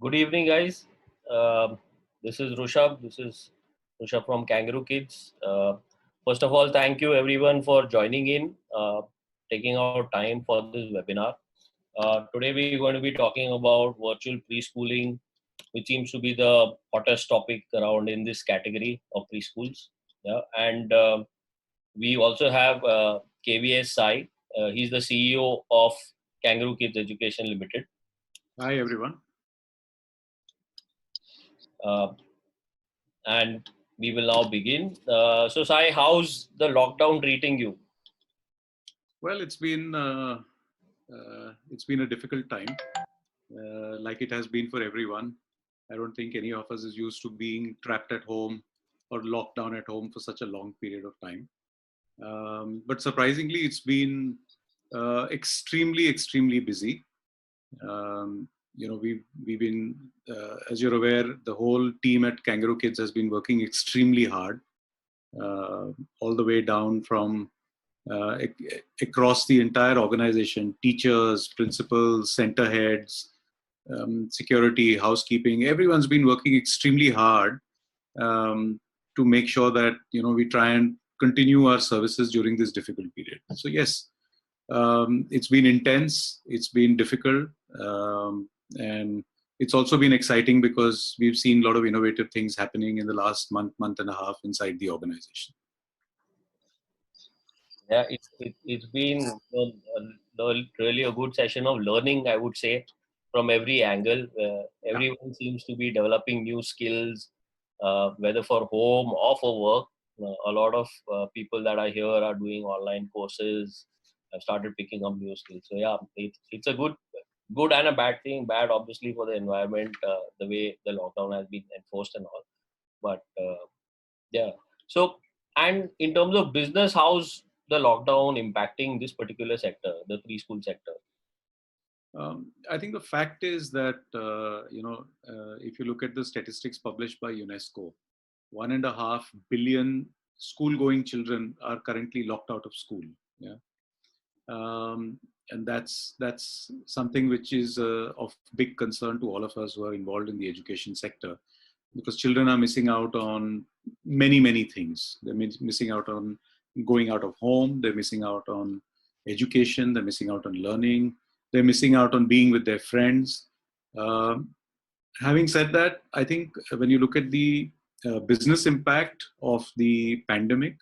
Good evening, guys. This is Rushabh. This is Rushabh from Kangaroo Kids. First of all, thank you everyone for joining in, taking out time for this webinar. Today we're going to be talking about virtual preschooling, which seems to be the hottest topic around in this category of preschools. Yeah, and we also have KVS Sai. He's the CEO of Kangaroo Kids Education Limited. Hi, everyone. And we will now begin. So Sai, how's the lockdown treating you? Well, it's been a difficult time, like it has been for everyone. I don't think any of us is used to being trapped at home or locked down at home for such a long period of time. But surprisingly, it's been extremely busy. We've been, as you're aware, the whole team at Kangaroo Kids has been working extremely hard, all the way down from across the entire organization, teachers, principals, center heads, security, housekeeping. Everyone's been working extremely hard to make sure that we try and continue our services during this difficult period. So yes, it's been intense, it's been difficult, and it's also been exciting because we've seen a lot of innovative things happening in the last month and a half inside the organization. Yeah, it's been really a good session of learning, I would say, from every angle. Everyone seems to be developing new skills, whether for home or for work. A lot of people that I hear are doing online courses, have started picking up new skills. So yeah, it's a good and a bad thing. Bad, obviously, for the environment, the way the lockdown has been enforced and all. But yeah. So, and in terms of business, how's the lockdown impacting this particular sector, the preschool sector? I think the fact is that, if you look at the statistics published by UNESCO, 1.5 billion school-going children are currently locked out of school. Yeah. And that's something which is of big concern to all of us who are involved in the education sector, because children are missing out on many things. They're missing out on going out of home, they're missing out on education, they're missing out on learning, they're missing out on being with their friends. Having said that, I think when you look at the business impact of the pandemic,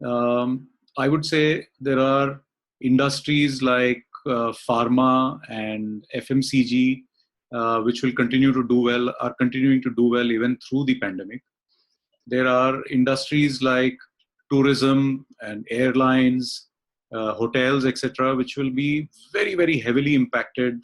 I would say there are industries like pharma and FMCG, which will continue to do well, are continuing to do well even through the pandemic. There are industries like tourism and airlines, hotels, etc., which will be very heavily impacted.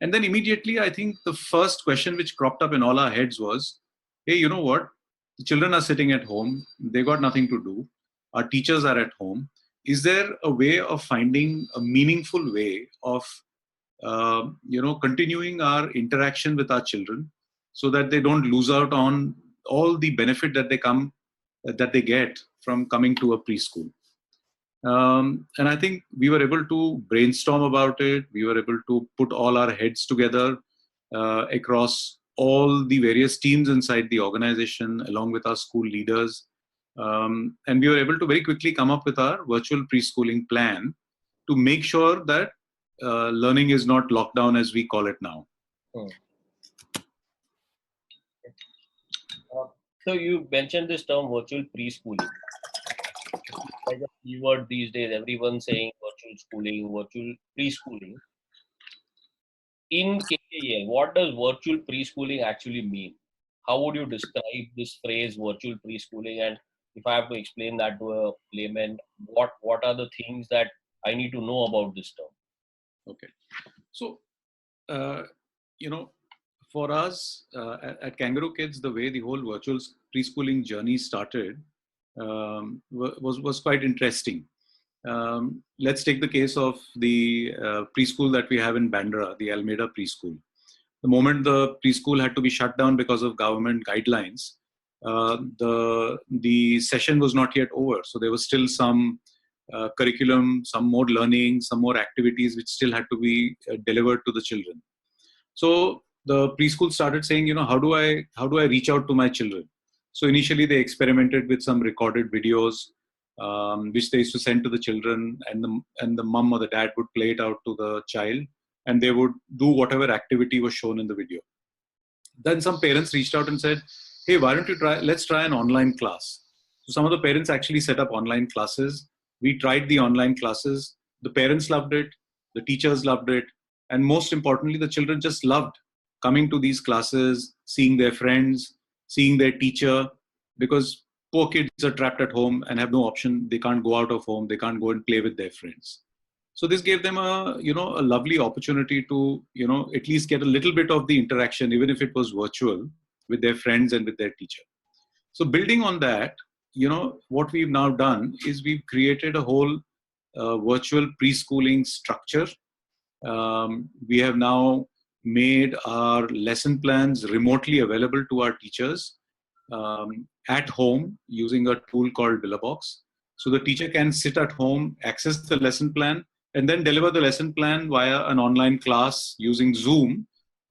And then immediately, I think the first question which cropped up in all our heads was, hey, you know what? The children are sitting at home. They got nothing to do. Our teachers are at home. Is there a way of finding a meaningful way of, continuing our interaction with our children so that they don't lose out on all the benefit that they get from coming to a preschool? And I think we were able to brainstorm about it. We were able to put all our heads together across all the various teams inside the organization, along with our school leaders. And we were able to very quickly come up with our virtual preschooling plan to make sure that learning is not locked down, as we call it now. So you mentioned this term virtual preschooling. Like a keyword these days, everyone's saying virtual schooling, virtual preschooling. In KVS, what does virtual preschooling actually mean? How would you describe this phrase virtual preschooling? And if I have to explain that to a layman, what are the things that I need to know about this term? Okay. So, for us at Kangaroo Kids, the way the whole virtual preschooling journey started was quite interesting. Let's take the case of the preschool that we have in Bandra, the Almeida preschool. The moment the preschool had to be shut down because of government guidelines, the session was not yet over. So there was still some curriculum, some more learning, some more activities which still had to be delivered to the children. So the preschool started saying, how do I reach out to my children? So initially they experimented with some recorded videos, which they used to send to the children, and the mom or the dad would play it out to the child, and they would do whatever activity was shown in the video. Then some parents reached out and said, hey, why don't you let's try an online class. So some of the parents actually set up online classes. We tried the online classes. The parents loved it. The teachers loved it. And most importantly, the children just loved coming to these classes, seeing their friends, seeing their teacher, because poor kids are trapped at home and have no option. They can't go out of home. They can't go and play with their friends. So this gave them a lovely opportunity to, at least get a little bit of the interaction, even if it was virtual, with their friends and with their teacher. So building on that, what we've now done is we've created a whole virtual preschooling structure. We have now made our lesson plans remotely available to our teachers at home using a tool called Villabox. So the teacher can sit at home, access the lesson plan, and then deliver the lesson plan via an online class using Zoom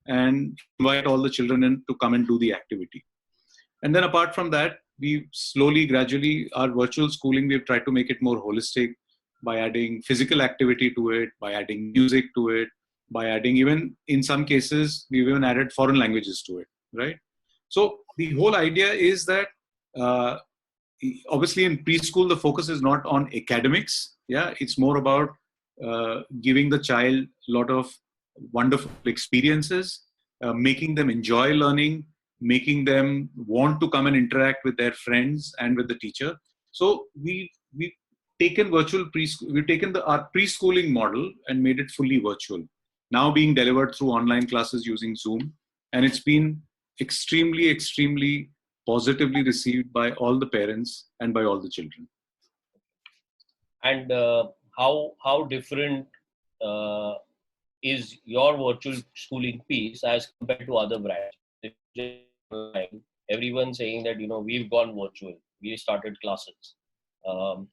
and invite all the children in to come and do the activity. And then apart from that, we slowly, gradually, our virtual schooling, we've tried to make it more holistic by adding physical activity to it, by adding music to it, by adding, even in some cases, we've even added foreign languages to it, right? So the whole idea is that uh, obviously in preschool, the focus is not on academics. Yeah, it's more about giving the child a lot of wonderful experiences, making them enjoy learning, making them want to come and interact with their friends and with the teacher. So we've taken we've taken our preschooling model and made it fully virtual, now being delivered through online classes using Zoom, and it's been extremely positively received by all the parents and by all the children. And how different uh, is your virtual schooling piece as compared to other brands? If just online, everyone's saying that we've gone virtual, we started classes. Um,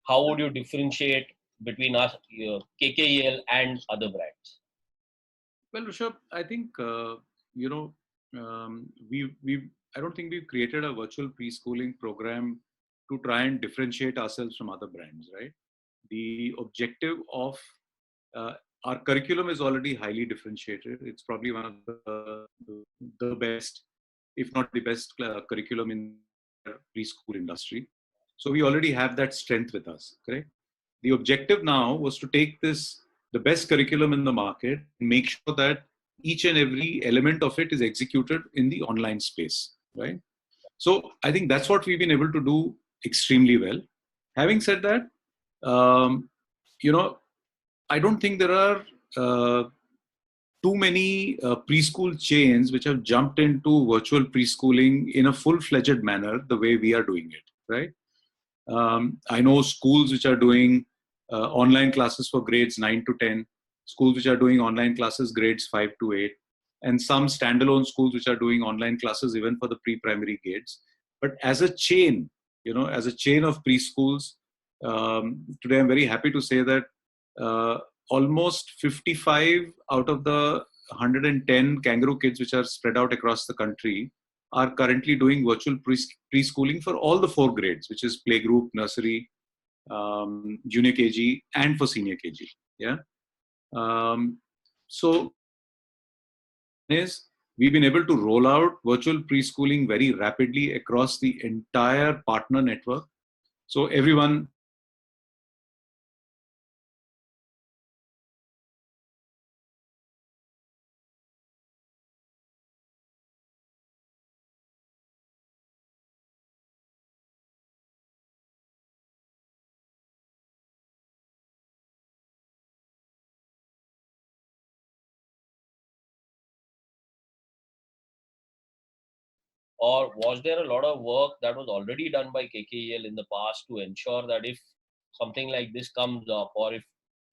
how would you differentiate between us, KKEL, and other brands? Well, Rishabh, I think we I don't think we've created a virtual preschooling program to try and differentiate ourselves from other brands, right? The objective of uh, our curriculum is already highly differentiated. It's probably one of the best, if not the best, curriculum in the preschool industry. So we already have that strength with us, correct? The objective now was to take the best curriculum in the market, and make sure that each and every element of it is executed in the online space, right? So I think that's what we've been able to do extremely well. Having said that, um, you know, I don't think there are too many preschool chains which have jumped into virtual preschooling in a full-fledged manner the way we are doing it, right? I know schools which are doing online classes for grades 9 to 10, schools which are doing online classes grades 5 to 8, and some standalone schools which are doing online classes even for the pre-primary grades. But as a chain, as a chain of preschools, today I'm very happy to say that uh, almost 55 out of the 110 Kangaroo Kids which are spread out across the country are currently doing virtual preschooling for all the 4 grades, which is playgroup, nursery, junior KG, and for senior KG. Yeah. Um, so is we've been able to roll out virtual preschooling very rapidly across the entire partner network. So everyone or was there a lot of work that was already done by KKEL in the past to ensure that if something like this comes up, or if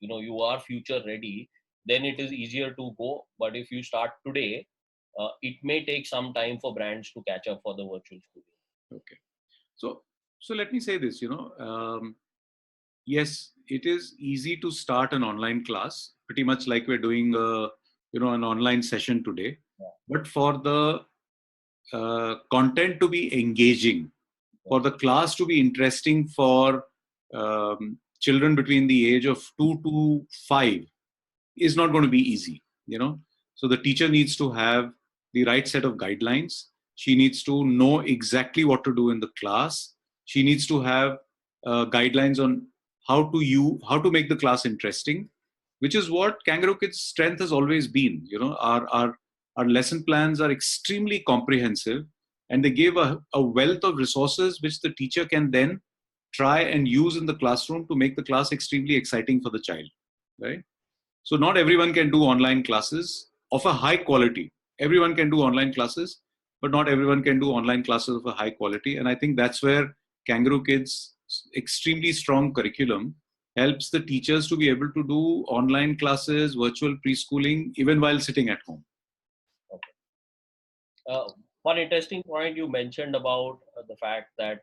you are future ready, then it is easier to go. But if you start today, it may take some time for brands to catch up for the virtual schooling. Okay. So let me say this, yes, it is easy to start an online class, pretty much like we're doing, an online session today. Yeah. But for the content to be engaging, for the class to be interesting for children between the age of 2 to 5 is not going to be easy, So the teacher needs to have the right set of guidelines. She needs to know exactly what to do in the class. She needs to have guidelines on how to make the class interesting, which is what Kangaroo Kids' strength has always been. Our lesson plans are extremely comprehensive, and they give a wealth of resources which the teacher can then try and use in the classroom to make the class extremely exciting for the child, right? So not everyone can do online classes of a high quality. Everyone can do online classes, but not everyone can do online classes of a high quality. And I think that's where Kangaroo Kids' extremely strong curriculum helps the teachers to be able to do online classes, virtual preschooling, even while sitting at home. Okay. One interesting point you mentioned about the fact that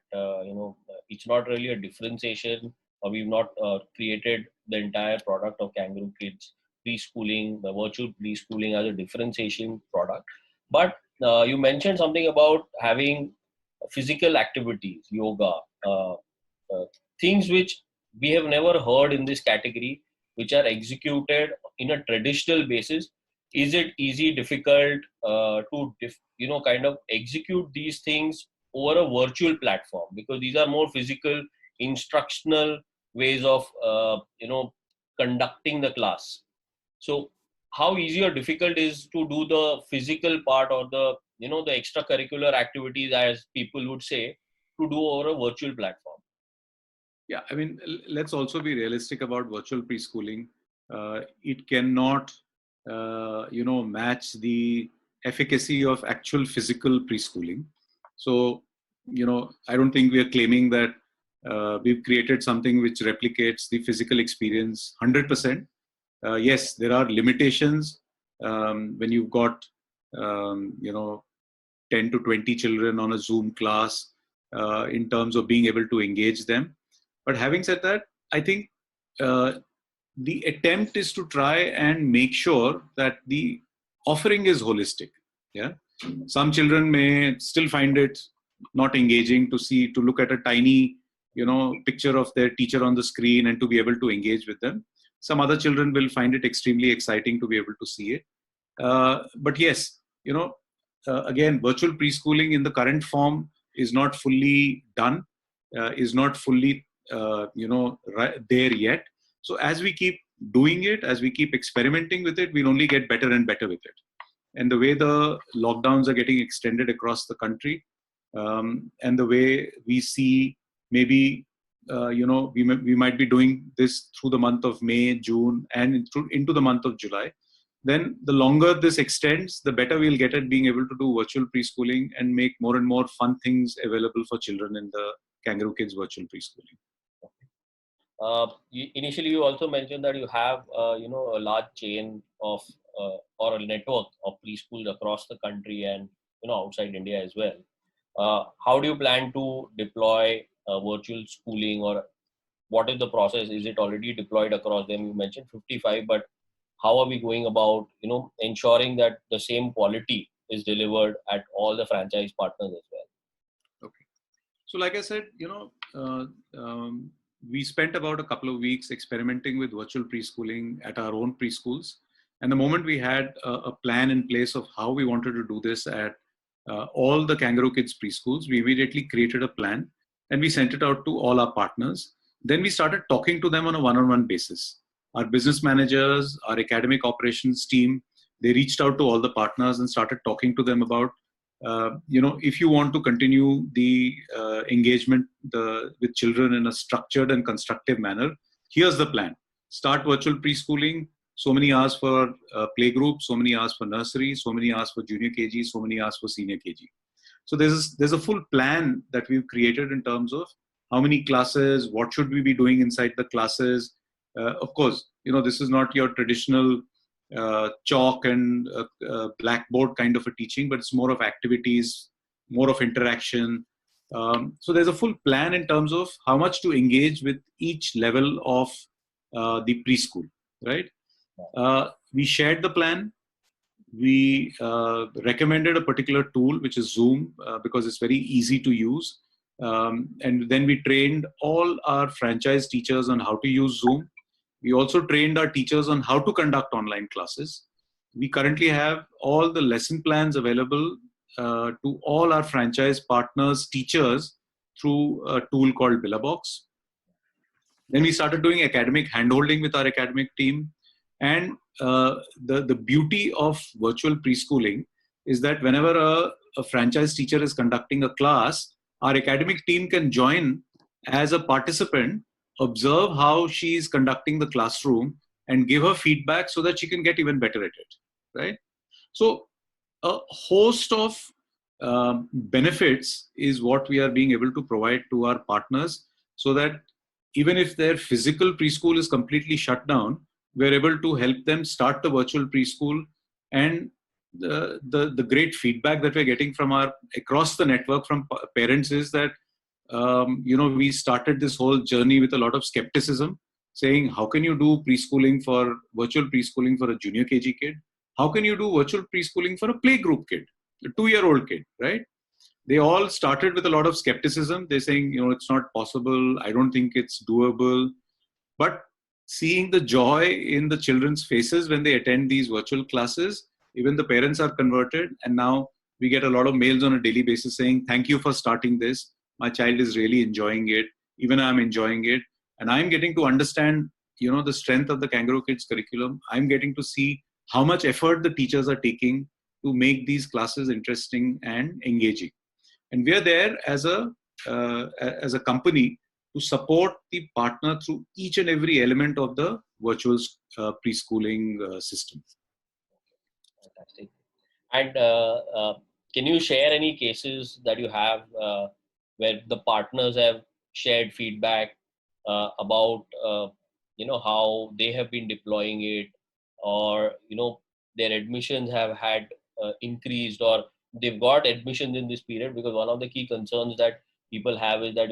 it's not really a differentiation, or we've not created the entire product of Kangaroo Kids preschooling, the virtual preschooling, as a differentiation product. But you mentioned something about having physical activities, yoga, things which we have never heard in this category, which are executed in a traditional basis. Is it easy, difficult to kind of execute these things over a virtual platform? Because these are more physical, instructional ways of conducting the class. So how easy or difficult is to do the physical part, or the the extracurricular activities, as people would say, to do over a virtual platform? Yeah, I mean, let's also be realistic about virtual preschooling. It cannot, match the efficacy of actual physical preschooling. So, I don't think we are claiming that we've created something which replicates the physical experience 100%. Yes, there are limitations when you've got, 10 to 20 children on a Zoom class in terms of being able to engage them. But having said that, I think the attempt is to try and make sure that the offering is holistic. Yeah, some children may still find it not engaging to look at a tiny, picture of their teacher on the screen and to be able to engage with them. Some other children will find it extremely exciting to be able to see it. But yes, again, virtual preschooling in the current form is not fully done, is not fully there yet. So as we keep doing it, as we keep experimenting with it, we'll only get better and better with it. And the way the lockdowns are getting extended across the country, and the way we see maybe we might be doing this through the month of May, June, and into the month of July, then the longer this extends, the better we'll get at being able to do virtual preschooling and make more and more fun things available for children in the Kangaroo Kids virtual preschooling. Initially, you also mentioned that you have a large chain of or a network of preschools across the country, and outside India as well. How do you plan to deploy virtual schooling, or what is the process? Is it already deployed across them? You mentioned 55, but how are we going about ensuring that the same quality is delivered at all the franchise partners as well? Okay. So like I said, we spent about a couple of weeks experimenting with virtual preschooling at our own preschools. And the moment we had a plan in place of how we wanted to do this at all the Kangaroo Kids preschools, we immediately created a plan and we sent it out to all our partners. Then we started talking to them on a one-on-one basis. Our business managers, our academic operations team, they reached out to all the partners and started talking to them about, if you want to continue the engagement with children in a structured and constructive manner, here's the plan. Start virtual preschooling, so many hours for playgroup, so many hours for nursery, so many hours for junior KG, so many hours for senior KG. So there's a full plan that we've created in terms of how many classes, what should we be doing inside the classes. Of course, this is not your traditional chalk and blackboard kind of a teaching, but it's more of activities, more of interaction. So there's a full plan in terms of how much to engage with each level of the preschool, right? We shared the plan. We recommended a particular tool, which is Zoom, because it's very easy to use. And then we trained all our franchise teachers on how to use Zoom. We also trained our teachers on how to conduct online classes. We currently have all the lesson plans available to all our franchise partners, teachers, through a tool called Billabox. Then we started doing academic handholding with our academic team. And the beauty of virtual preschooling is that whenever a franchise teacher is conducting a class, our academic team can join as a participant, observe how she is conducting the classroom, and give her feedback so that she can get even better at it, right? So a host of benefits is what we are being able to provide to our partners, so that even if their physical preschool is completely shut down, we're able to help them start the virtual preschool. And the great feedback that we're getting from across the network from parents is that we started this whole journey with a lot of skepticism, saying, how can you do virtual preschooling for a junior KG kid? How can you do virtual preschooling for a playgroup kid, a 2-year-old kid, right? They all started with a lot of skepticism. They're saying, it's not possible. I don't think it's doable. But seeing the joy in the children's faces when they attend these virtual classes, even the parents are converted. And now we get a lot of mails on a daily basis saying, thank you for starting this. My child is really enjoying it. Even I'm enjoying it. And I'm getting to understand, the strength of the Kangaroo Kids curriculum. I'm getting to see how much effort the teachers are taking to make these classes interesting and engaging. And we are there as a company to support the partner through each and every element of the virtual preschooling system. Fantastic. And can you share any cases that you have where the partners have shared feedback about how they have been deploying it, or their admissions have had increased, or they've got admissions in this period? Because one of the key concerns that people have is that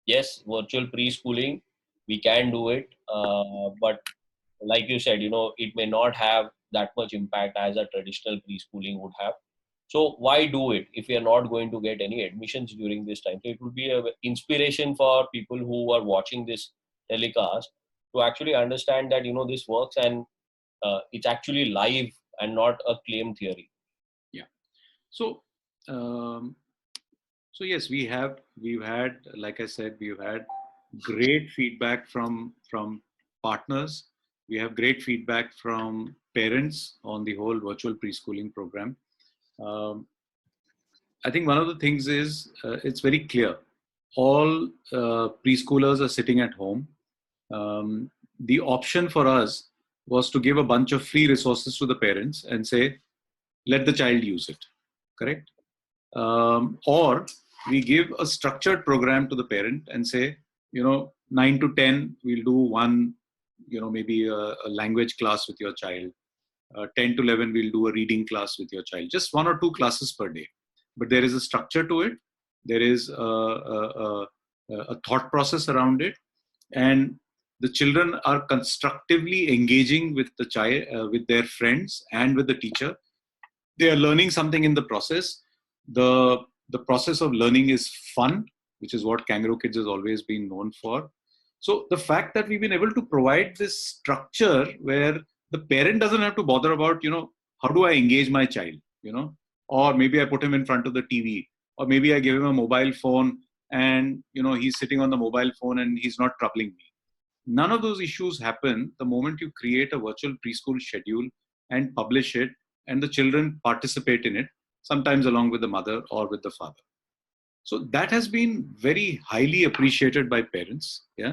yes, virtual preschooling, we can do it, but like you said, it may not have that much impact as a traditional preschooling would have. So why do it if we are not going to get any admissions during this time? So it would be an inspiration for people who are watching this telecast to actually understand that this works, and it's actually live and not a claim theory. Yeah. So yes, we've had, like I said, we've had great feedback from partners. We have great feedback from parents on the whole virtual preschooling program. I think one of the things is it's very clear. All preschoolers are sitting at home. The option for us was to give a bunch of free resources to the parents and say, let the child use it, correct? Or we give a structured program to the parent and say, 9 to 10, we'll do one, maybe a language class with your child. 10 to 11, we'll do a reading class with your child. Just 1 or 2 classes per day. But there is a structure to it. There is a thought process around it. And the children are constructively engaging with the child, with their friends and with the teacher. They are learning something in the process. The process of learning is fun, which is what Kangaroo Kids has always been known for. So the fact that we've been able to provide this structure where the parent doesn't have to bother about, how do I engage my child, or maybe I put him in front of the TV, or maybe I give him a mobile phone and, he's sitting on the mobile phone and he's not troubling me. None of those issues happen the moment you create a virtual preschool schedule and publish it, and the children participate in it, sometimes along with the mother or with the father. So that has been very highly appreciated by parents. Yeah.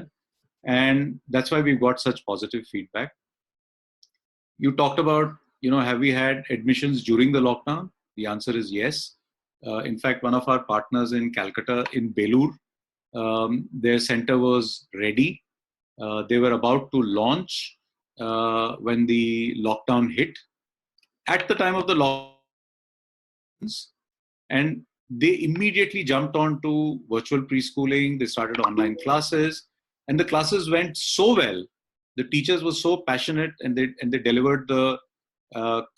And that's why we've got such positive feedback. You talked about, have we had admissions during the lockdown? The answer is yes. In fact, one of our partners in Calcutta, in Belur, their center was ready. They were about to launch when the lockdown hit. At the time of the lockdown, and they immediately jumped on to virtual preschooling. They started online classes, and the classes went so well. The teachers were so passionate, and they delivered the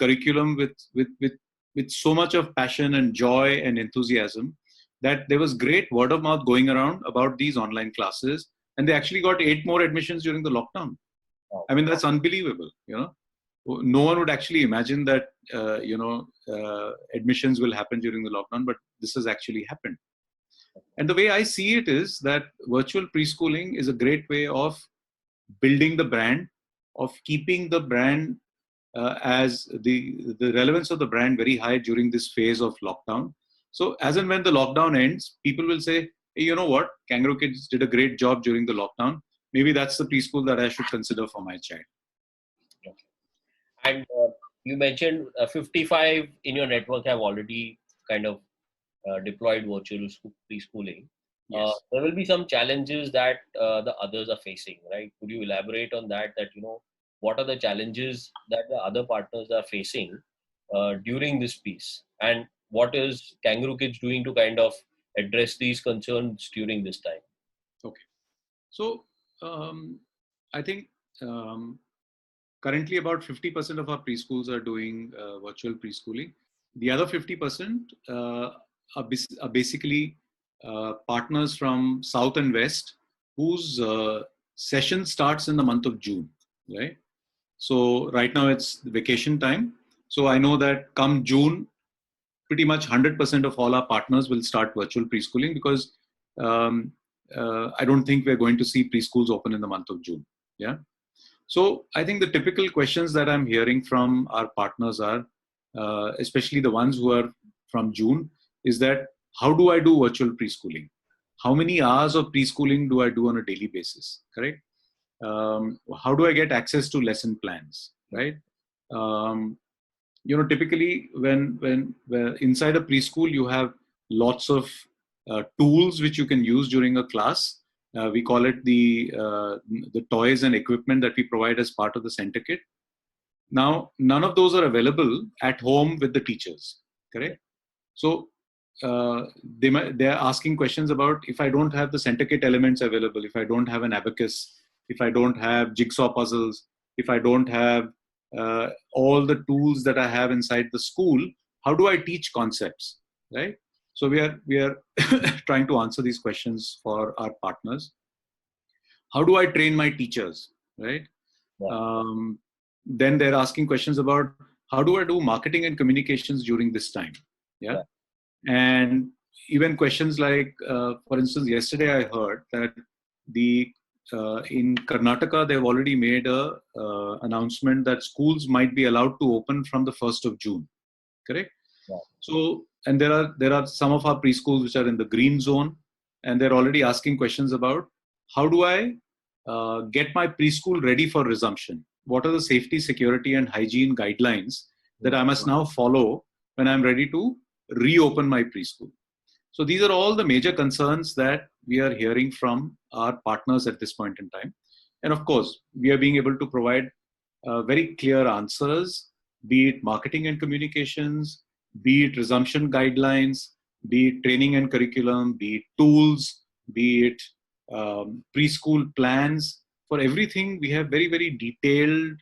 curriculum with so much of passion and joy and enthusiasm that there was great word of mouth going around about these online classes, and they actually got 8 more admissions during the lockdown. I mean, that's unbelievable. No one would actually imagine that admissions will happen during the lockdown, but this has actually happened. And the way I see it is that virtual preschooling is a great way of building the brand, of keeping the brand as the relevance of the brand very high during this phase of lockdown. So as and when the lockdown ends, people will say, hey, you know what, Kangaroo Kids did a great job during the lockdown. Maybe that's the preschool that I should consider for my child. And you mentioned 55 in your network have already kind of deployed virtual preschooling. Yes. There will be some challenges that the others are facing, right? Could you elaborate on that? What are the challenges that the other partners are facing during this piece, and what is Kangaroo Kids doing to kind of address these concerns during this time? Okay. So I think currently about 50% of our preschools are doing virtual preschooling. The other 50% are basically partners from South and West whose session starts in the month of June, right? So right now it's the vacation time. So I know that come June, pretty much 100% of all our partners will start virtual preschooling because I don't think we're going to see preschools open in the month of June. Yeah. So I think the typical questions that I'm hearing from our partners are, especially the ones who are from June, is that how do I do virtual preschooling? How many hours of preschooling do I do on a daily basis? Correct. How do I get access to lesson plans? Right. Typically when inside a preschool you have lots of tools which you can use during a class. We call it the toys and equipment that we provide as part of the center kit. Now, none of those are available at home with the teachers, correct? So they're asking questions about, if I don't have the center kit elements available, if I don't have an abacus, if I don't have jigsaw puzzles, if I don't have all the tools that I have inside the school, how do I teach concepts, right? So we are trying to answer these questions for our partners. How do I train my teachers, right? Yeah. Then they're asking questions about, how do I do marketing and communications during this time? Yeah. And even questions like, for instance, yesterday I heard that in Karnataka, they've already made a announcement that schools might be allowed to open from the 1st of June. Correct? Yeah. So, and there are some of our preschools which are in the green zone, and they're already asking questions about, how do I get my preschool ready for resumption? What are the safety, security, and hygiene guidelines that I must now follow when I'm ready to reopen my preschool? So these are all the major concerns that we are hearing from our partners at this point in time. And of course, we are being able to provide very clear answers, be it marketing and communications, be it resumption guidelines, be it training and curriculum, be it tools, be it preschool plans. For everything, we have very, very detailed,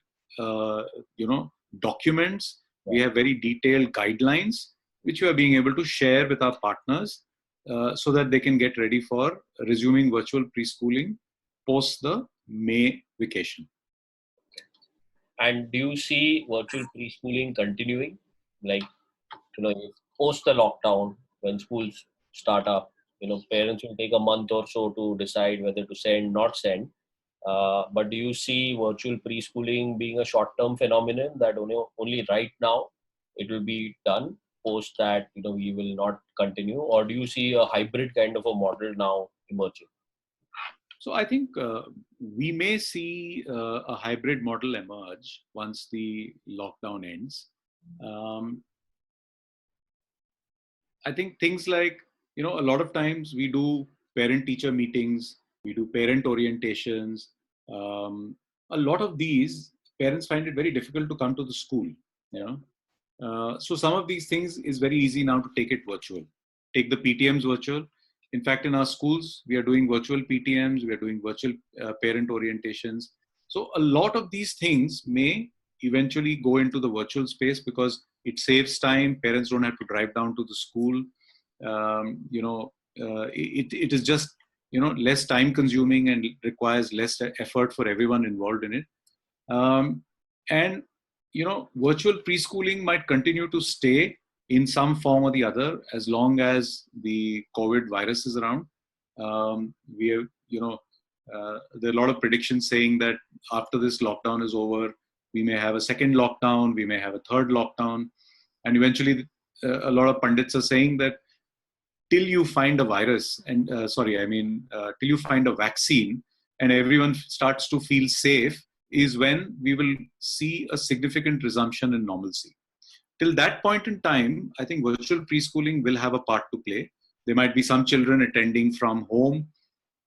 documents. We have very detailed guidelines, which we are being able to share with our partners so that they can get ready for resuming virtual preschooling post the May vacation. And do you see virtual preschooling continuing? Like, post the lockdown, when schools start up, parents will take a month or so to decide whether to send, not send. But do you see virtual preschooling being a short-term phenomenon that only right now it will be done, post that, we will not continue? Or do you see a hybrid kind of a model now emerging? So I think we may see a hybrid model emerge once the lockdown ends. I think things like, a lot of times we do parent-teacher meetings, we do parent orientations. Um, a lot of these parents find it very difficult to come to the school. You know, so some of these things is very easy now to take it virtual. Take the PTMs virtual. In fact, in our schools, we are doing virtual PTMs, we are doing virtual parent orientations. So a lot of these things may eventually go into the virtual space because it saves time. Parents don't have to drive down to the school. It is just, less time consuming and requires less effort for everyone involved in it. Um, and virtual preschooling might continue to stay in some form or the other as long as the COVID virus is around. We have, there are a lot of predictions saying that after this lockdown is over, we may have a second lockdown, we may have a third lockdown, and eventually, a lot of pundits are saying that till you find a virus, and till you find a vaccine, and everyone starts to feel safe, is when we will see a significant resumption in normalcy. Till that point in time, I think virtual preschooling will have a part to play. There might be some children attending from home.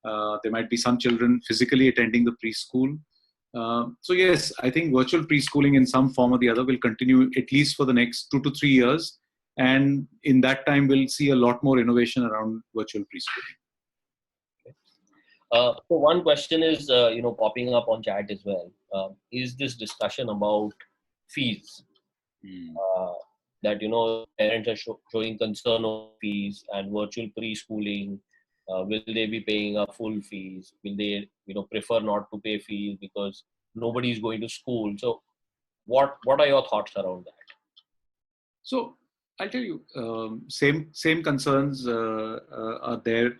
There might be some children physically attending the preschool. So yes, I think virtual preschooling in some form or the other will continue at least for the next 2 to 3 years. And in that time, we'll see a lot more innovation around virtual preschooling. So one question is, popping up on chat as well. Is this discussion about fees? Uh, that parents are showing concern over fees and virtual preschooling. Will they be paying a full fees? Will they prefer not to pay fees because nobody is going to school? So what are your thoughts around that? So I'll tell you, same concerns are there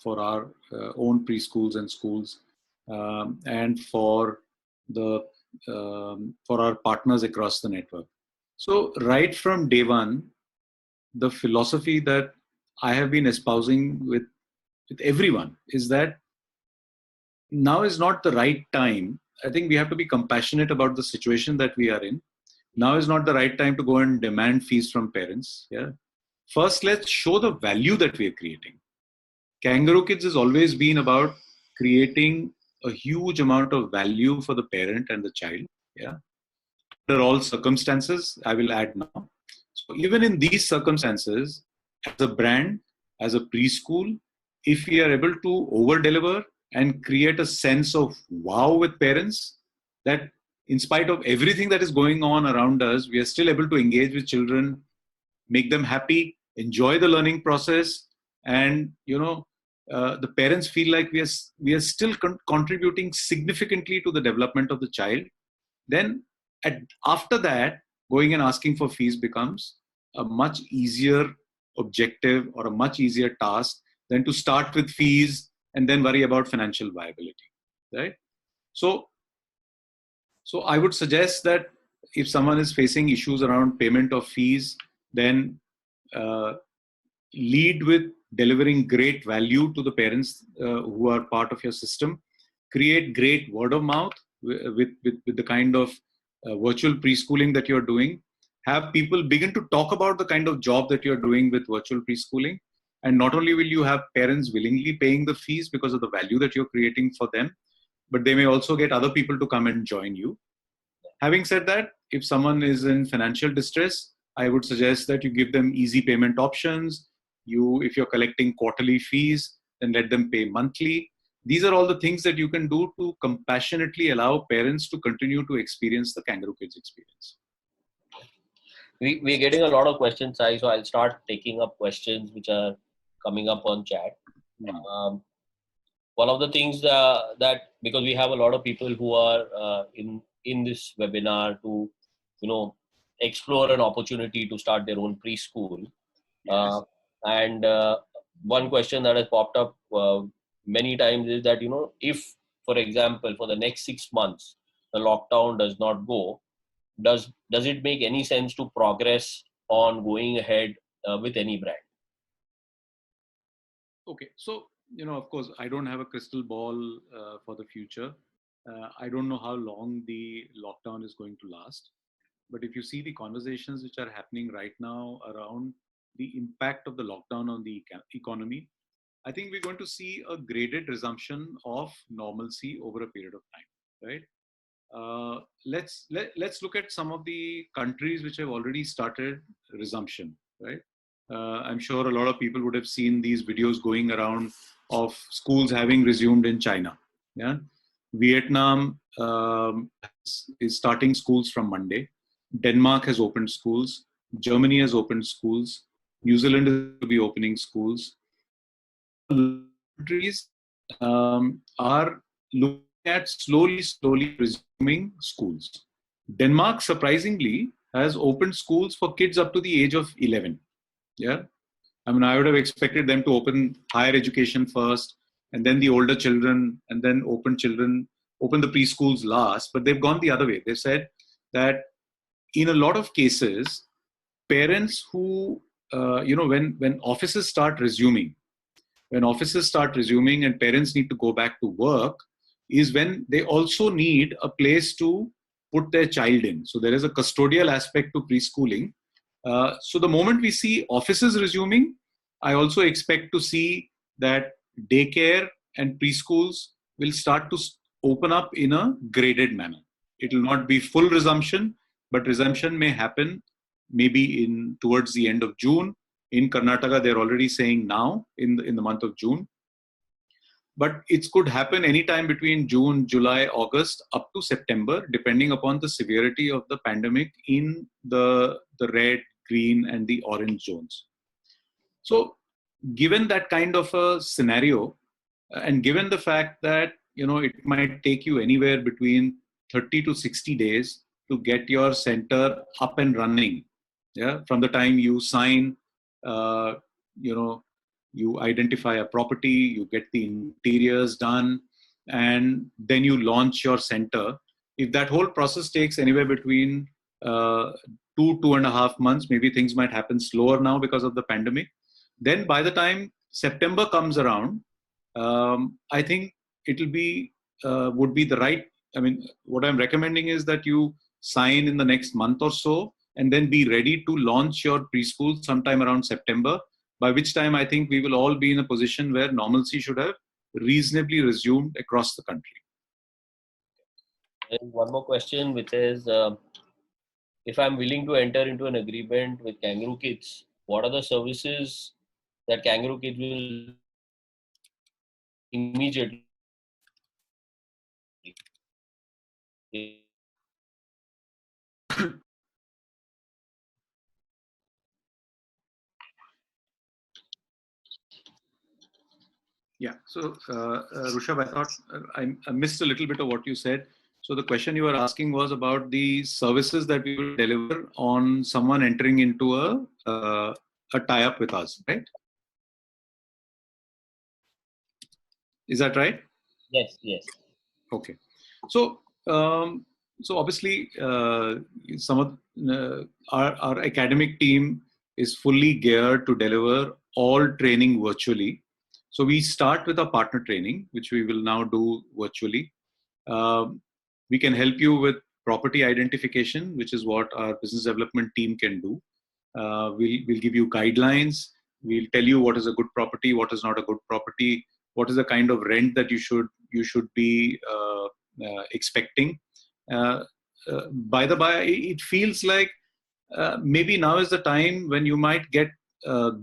for our own preschools and schools, and for our partners across the network. So right from day one, the philosophy that I have been espousing with everyone is that now is not the right time. I think we have to be compassionate about the situation that we are in. Now is not the right time to go and demand fees from parents. Yeah. First, let's show the value that we are creating. Kangaroo Kids has always been about creating a huge amount of value for the parent and the child. Yeah. Under all circumstances, I will add now. So even in these circumstances, as a brand, as a preschool, if we are able to over deliver and create a sense of wow with parents, that in spite of everything that is going on around us, we are still able to engage with children, make them happy, enjoy the learning process, and the parents feel like we are still contributing significantly to the development of the child. Then after that, going and asking for fees becomes a much easier objective or a much easier task than to start with fees and then worry about financial viability, right? So I would suggest that if someone is facing issues around payment of fees, then lead with delivering great value to the parents who are part of your system. Create great word of mouth with the kind of virtual preschooling that you're doing. Have people begin to talk about the kind of job that you're doing with virtual preschooling. And not only will you have parents willingly paying the fees because of the value that you're creating for them, but they may also get other people to come and join you. Having said that, if someone is in financial distress, I would suggest that you give them easy payment options. If you're collecting quarterly fees, then let them pay monthly. These are all the things that you can do to compassionately allow parents to continue to experience the Kangaroo Kids experience. We're getting a lot of questions, Sai, so I'll start taking up questions which are coming up on chat. One of the things that because we have a lot of people who are in this webinar to explore an opportunity to start their own preschool. Yes. And one question that has popped up many times is that if, for example, for the next 6 months the lockdown does not go, does it make any sense to progress on going ahead with any brand? Okay, so of course, I don't have a crystal ball for the future. I don't know how long the lockdown is going to last. But if you see the conversations which are happening right now around the impact of the lockdown on the economy, I think we're going to see a graded resumption of normalcy over a period of time, right? Let's look at some of the countries which have already started resumption, right? I'm sure a lot of people would have seen these videos going around of schools having resumed in China. Yeah, Vietnam is starting schools from Monday. Denmark has opened schools. Germany has opened schools. New Zealand is going to be opening schools. Countries are looking at slowly resuming schools. Denmark, surprisingly, has opened schools for kids up to the age of 11. Yeah. I mean, I would have expected them to open higher education first, and then the older children, and then open the preschools last. But they've gone the other way. They've said that in a lot of cases, parents who, when offices start resuming, and parents need to go back to work, is when they also need a place to put their child in. So there is a custodial aspect to preschooling. So the moment we see offices resuming, I also expect to see that daycare and preschools will start to open up in a graded manner. It will not be full resumption, but resumption may happen maybe towards the end of June. In Karnataka, they're already saying now in the month of June. But it could happen anytime between June, July, August, up to September, depending upon the severity of the pandemic in the red, green, and the orange zones. So, given that kind of a scenario, and given the fact that it might take you anywhere between 30 to 60 days to get your center up and running, yeah, from the time you sign, you know, you identify a property, you get the interiors done, and then you launch your center. If that whole process takes anywhere between 2.5 months, maybe things might happen slower now because of the pandemic. Then by the time September comes around, I think it'll be would be the right. I mean, what I'm recommending is that you sign in the next month or so, and then be ready to launch your preschool sometime around September. By which time I think we will all be in a position where normalcy should have reasonably resumed across the country. And one more question, which is, if I'm willing to enter into an agreement with Kangaroo Kids, what are the services that Kangaroo Kids will immediately? Yeah. So, Rushabh, I thought I missed a little bit of what you said. So the question you were asking was about the services that we will deliver on someone entering into a tie-up with us, right? Is that right? Yes, yes. Okay. So, so obviously, some of our academic team is fully geared to deliver all training virtually. So we start with a partner training, which we will now do virtually. We can help you with property identification, which is what our business development team can do. We'll give you guidelines. We'll tell you what is a good property, what is not a good property, what is the kind of rent that you should be expecting. By the by, it feels like maybe now is the time when you might get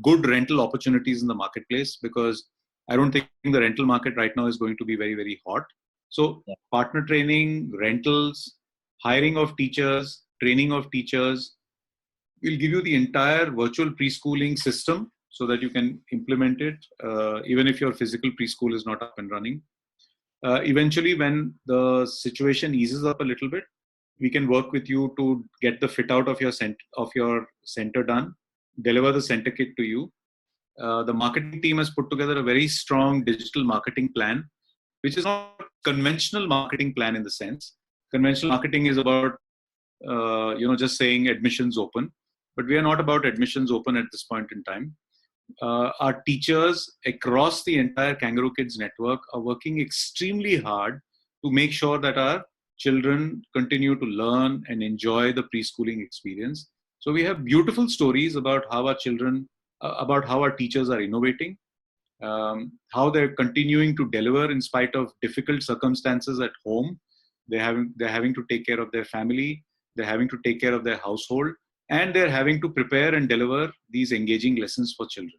good rental opportunities in the marketplace, because I don't think the rental market right now is going to be very, very hot. So partner training, rentals, hiring of teachers, training of teachers, we'll give you the entire virtual preschooling system so that you can implement it, even if your physical preschool is not up and running. Eventually, when the situation eases up a little bit, we can work with you to get the fit out of your center done, deliver the center kit to you. The marketing team has put together a very strong digital marketing plan, which is not a conventional marketing plan in the sense. Conventional marketing is about just saying admissions open, but we are not about admissions open at this point in time. Our teachers across the entire Kangaroo Kids network are working extremely hard to make sure that our children continue to learn and enjoy the preschooling experience. So we have beautiful stories about how our children about how our teachers are innovating, how they're continuing to deliver in spite of difficult circumstances at home. They're having to take care of their family, they're having to take care of their household, and they're having to prepare and deliver these engaging lessons for children.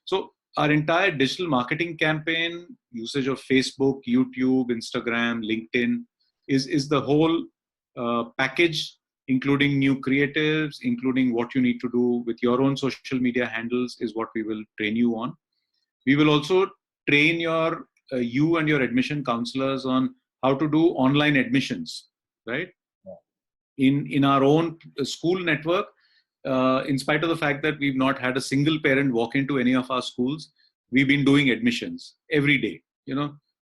So our entire digital marketing campaign, usage of Facebook, YouTube, Instagram, LinkedIn, is the whole package, including new creatives, including what you need to do with your own social media handles, is what we will train you on. We will also train you and your admission counselors on how to do online admissions, right? In our own school network, in spite of the fact that we've not had a single parent walk into any of our schools, we've been doing admissions every day.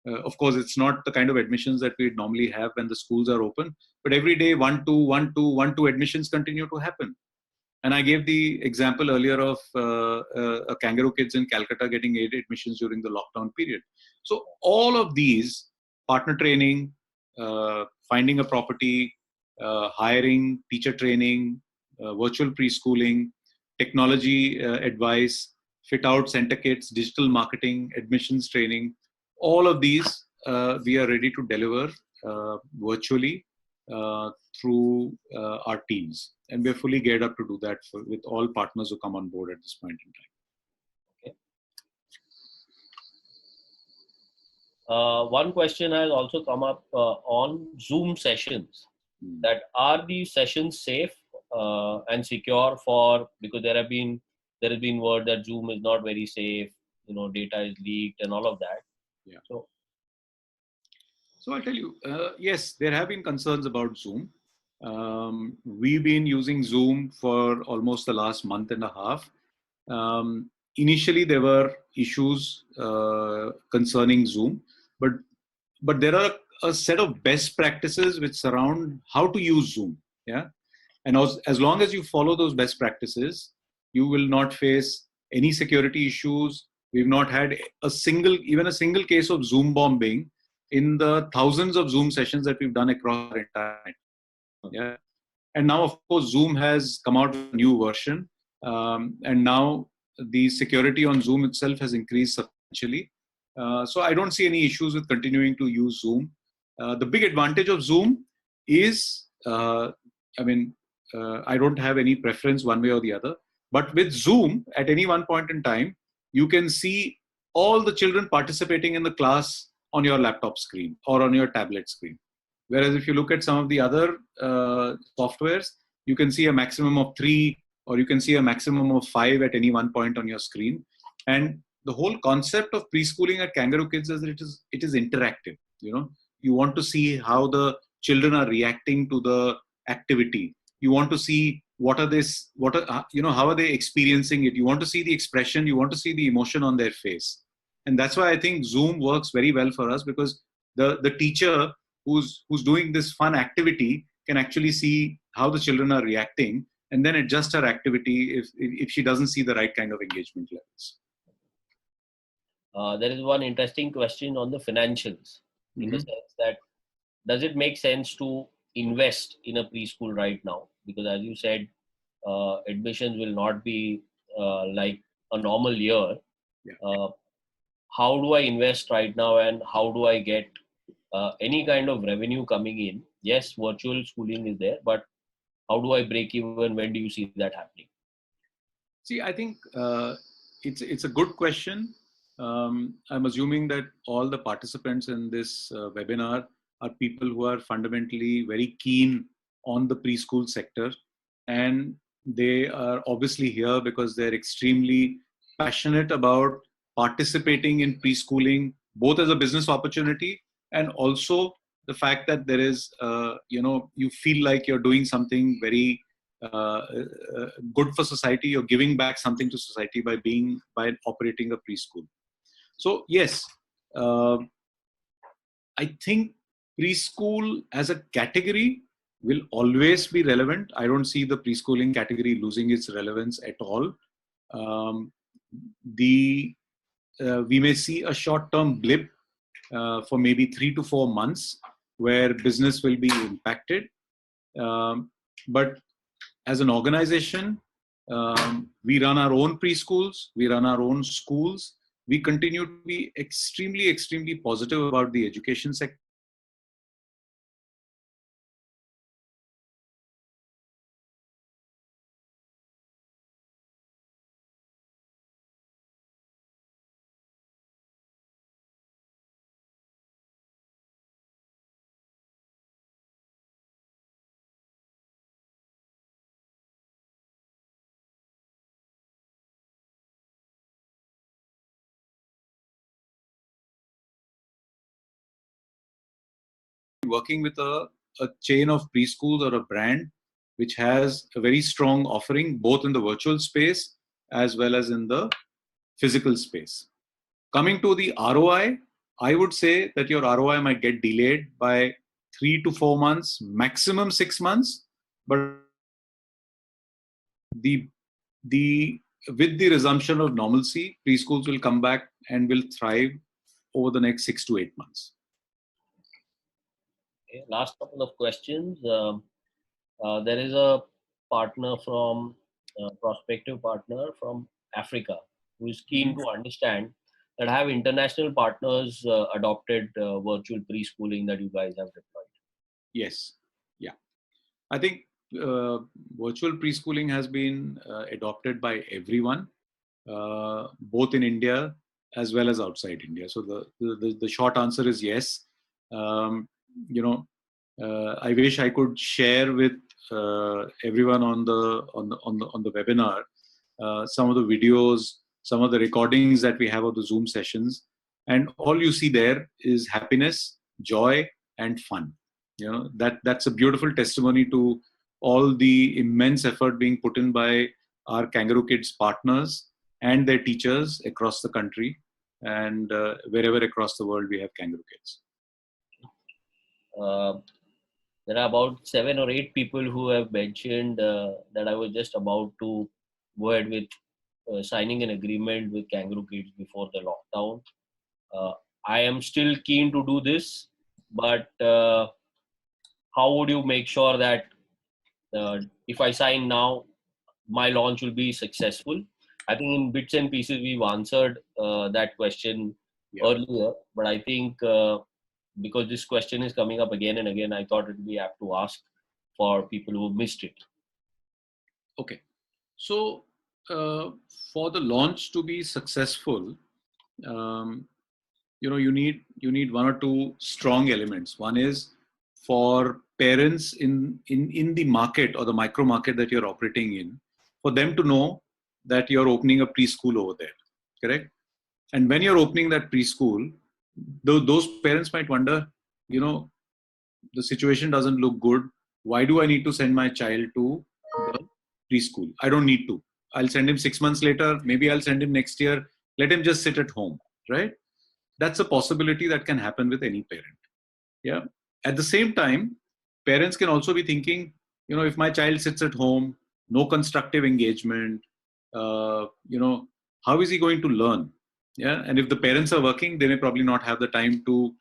Of course, it's not the kind of admissions that we normally have when the schools are open, but every day 1-2 admissions continue to happen. And I gave the example earlier of a kangaroo kids in Calcutta getting 8 admissions during the lockdown period. So all of these, partner training, finding a property, hiring, teacher training, virtual preschooling, technology advice, fit out center kits, digital marketing, admissions training, all of these we are ready to deliver virtually through our teams. And we're fully geared up to do that with all partners who come on board at this point in time. One question has also come up on Zoom sessions. That are these sessions safe and secure because there has been word that Zoom is not very safe, data is leaked and all of that. Yeah. So I'll tell you, yes, there have been concerns about Zoom. We've been using Zoom for almost the last month and a half. Initially, there were issues concerning Zoom, but there are a set of best practices which surround how to use Zoom. Yeah, and as long as you follow those best practices, you will not face any security issues. We've not had even a single case of Zoom bombing in the thousands of Zoom sessions that we've done across our entire network. Yeah. And now, of course, Zoom has come out with a new version. And now the security on Zoom itself has increased substantially. So I don't see any issues with continuing to use Zoom. The big advantage of Zoom is, I don't have any preference one way or the other. But with Zoom, at any one point in time, you can see all the children participating in the class on your laptop screen or on your tablet screen. Whereas if you look at some of the other softwares, you can see a maximum of 3 or you can see a maximum of 5 at any one point on your screen. And the whole concept of preschooling at Kangaroo Kids is that it is interactive. You want to see how the children are reacting to the activity. You want to see how are they experiencing it. You want to see the expression. You want to see the emotion on their face. And that's why I think Zoom works very well for us, because the teacher who's doing this fun activity can actually see how the children are reacting and then adjust her activity if she doesn't see the right kind of engagement levels. There is one interesting question on the financials, in the sense that does it make sense to invest in a preschool right now? Because as you said, admissions will not be like a normal year. Yeah. How do I invest right now, and how do I get any kind of revenue coming in? Yes, virtual schooling is there, but how do I break even? When do you see that happening? See, I think it's a good question. I'm assuming that all the participants in this webinar are people who are fundamentally very keen on the preschool sector, and they are obviously here because they're extremely passionate about participating in preschooling, both as a business opportunity and also the fact that there is, you feel like you're doing something very good for society. You're giving back something to society by operating a preschool. So yes, I think preschool as a category will always be relevant. I don't see the preschooling category losing its relevance at all. We may see a short-term blip for maybe 3 to 4 months where business will be impacted. But as an organization, We run our own preschools. We run our own schools. We continue to be extremely, extremely positive about the education sector. Working with a chain of preschools or a brand which has a very strong offering both in the virtual space as well as in the physical space. Coming to the ROI, I would say that your ROI might get delayed by 3 to 4 months, maximum 6 months, but the with the resumption of normalcy, preschools will come back and will thrive over the next 6 to 8 months. Okay, last couple of questions. There is a partner from prospective partner from Africa who is keen to understand that have international partners adopted virtual preschooling that you guys have deployed. Yes. Yeah. I think virtual preschooling has been adopted by everyone, both in India as well as outside India. So the short answer is yes. You know, I wish I could share with everyone on the webinar some of the videos, some of the recordings that we have of the Zoom sessions, and all you see there is happiness, joy, and fun. You know, that's a beautiful testimony to all the immense effort being put in by our Kangaroo Kids partners and their teachers across the country, and wherever across the world we have Kangaroo Kids. There are about 7 or 8 people who have mentioned that I was just about to go ahead with signing an agreement with Kangaroo Kids before the lockdown. I am still keen to do this, but how would you make sure that if I sign now, my launch will be successful? I think in bits and pieces we've answered that question earlier, but I think because this question is coming up again and again, I thought it would be apt to ask for people who missed it. Okay, so for the launch to be successful, you know, you need 1 or 2 strong elements. One is for parents in the market or the micro market that you're operating in, for them to know that you're opening a preschool over there, correct? And when you're opening that preschool, those parents might wonder, you know, the situation doesn't look good. Why do I need to send my child to the preschool? I don't need to. I'll send him 6 months later. Maybe I'll send him next year. Let him just sit at home, right? That's a possibility that can happen with any parent. Yeah. At the same time, parents can also be thinking, you know, if my child sits at home, no constructive engagement, you know, how is he going to learn? Yeah. And if the parents are working, they may probably not have the time to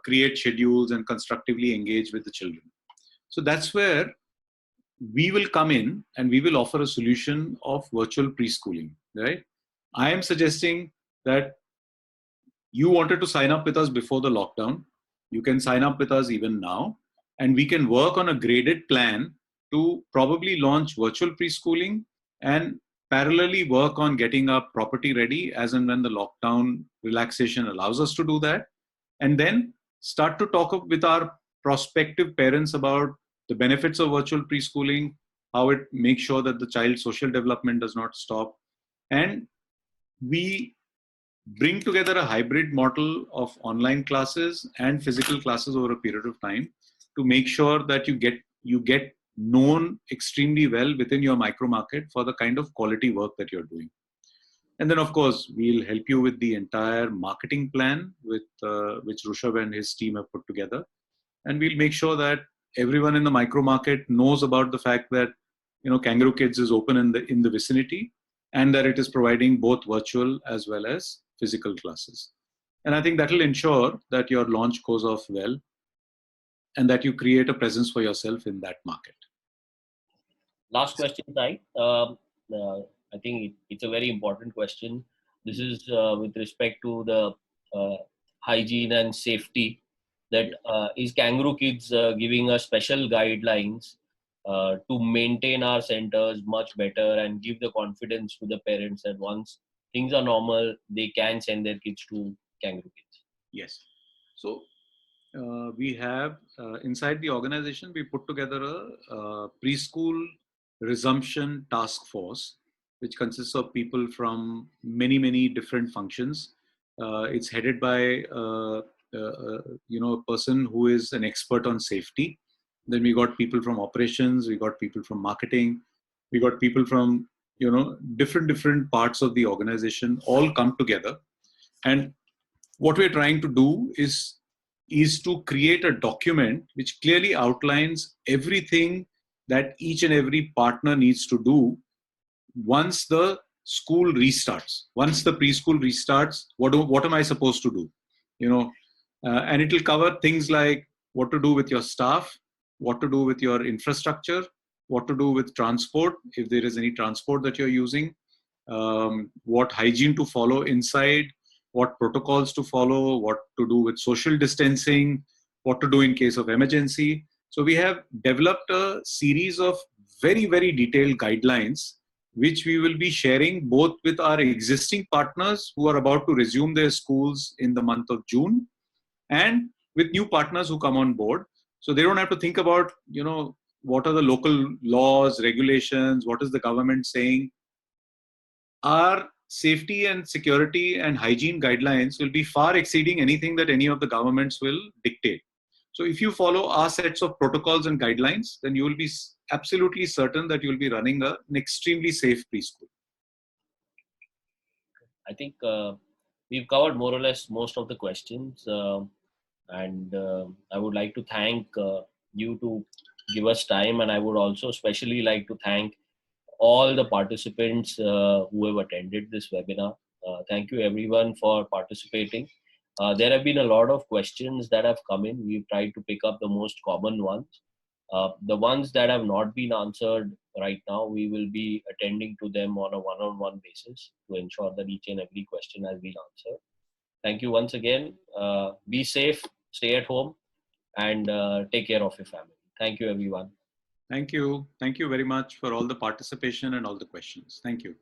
create schedules and constructively engage with the children. So that's where we will come in and we will offer a solution of virtual preschooling, right? I am suggesting that you wanted to sign up with us before the lockdown. You can sign up with us even now, and we can work on a graded plan to probably launch virtual preschooling and parallelly work on getting our property ready as and when the lockdown relaxation allows us to do that. And then start to talk with our prospective parents about the benefits of virtual preschooling, how it makes sure that the child's social development does not stop. And we bring together a hybrid model of online classes and physical classes over a period of time to make sure that you get known extremely well within your micro market for the kind of quality work that you're doing. And then, of course, we'll help you with the entire marketing plan with which Rushabh and his team have put together. And we'll make sure that everyone in the micro market knows about the fact that, you know, Kangaroo Kids is open in the vicinity, and that it is providing both virtual as well as physical classes. And I think that will ensure that your launch goes off well and that you create a presence for yourself in that market. Last question, Sai. I think it's a very important question. This is with respect to the hygiene and safety. That is Kangaroo Kids giving us special guidelines to maintain our centers much better and give the confidence to the parents that once things are normal, they can send their kids to Kangaroo Kids. Yes. So we have inside the organization, we put together a preschool resumption task force, which consists of people from many different functions. It's headed by a person who is an expert on safety. Then we got people from operations, we got people from marketing, we got people from different parts of the organization all come together. And what we're trying to do is to create a document which clearly outlines everything that each and every partner needs to do once the school restarts. Once the preschool restarts, what am I supposed to do? And it will cover things like what to do with your staff, what to do with your infrastructure, what to do with transport, if there is any transport that you're using, what hygiene to follow inside, what protocols to follow, what to do with social distancing, what to do in case of emergency. So we have developed a series of very detailed guidelines, which we will be sharing both with our existing partners who are about to resume their schools in the month of June, and with new partners who come on board. So they don't have to think about, what are the local laws, regulations, what is the government saying. Our safety and security and hygiene guidelines will be far exceeding anything that any of the governments will dictate. So if you follow our sets of protocols and guidelines, then you will be absolutely certain that you'll be running an extremely safe preschool. I think we've covered more or less most of the questions, and I would like to thank you to give us time, and I would also especially like to thank all the participants who have attended this webinar. Thank you everyone for participating. There have been a lot of questions that have come in. We've tried to pick up the most common ones. The ones that have not been answered right now, we will be attending to them on a one-on-one basis to ensure that each and every question has been answered. Thank you once again. Be safe, stay at home, and take care of your family. Thank you, everyone. Thank you. Thank you very much for all the participation and all the questions. Thank you.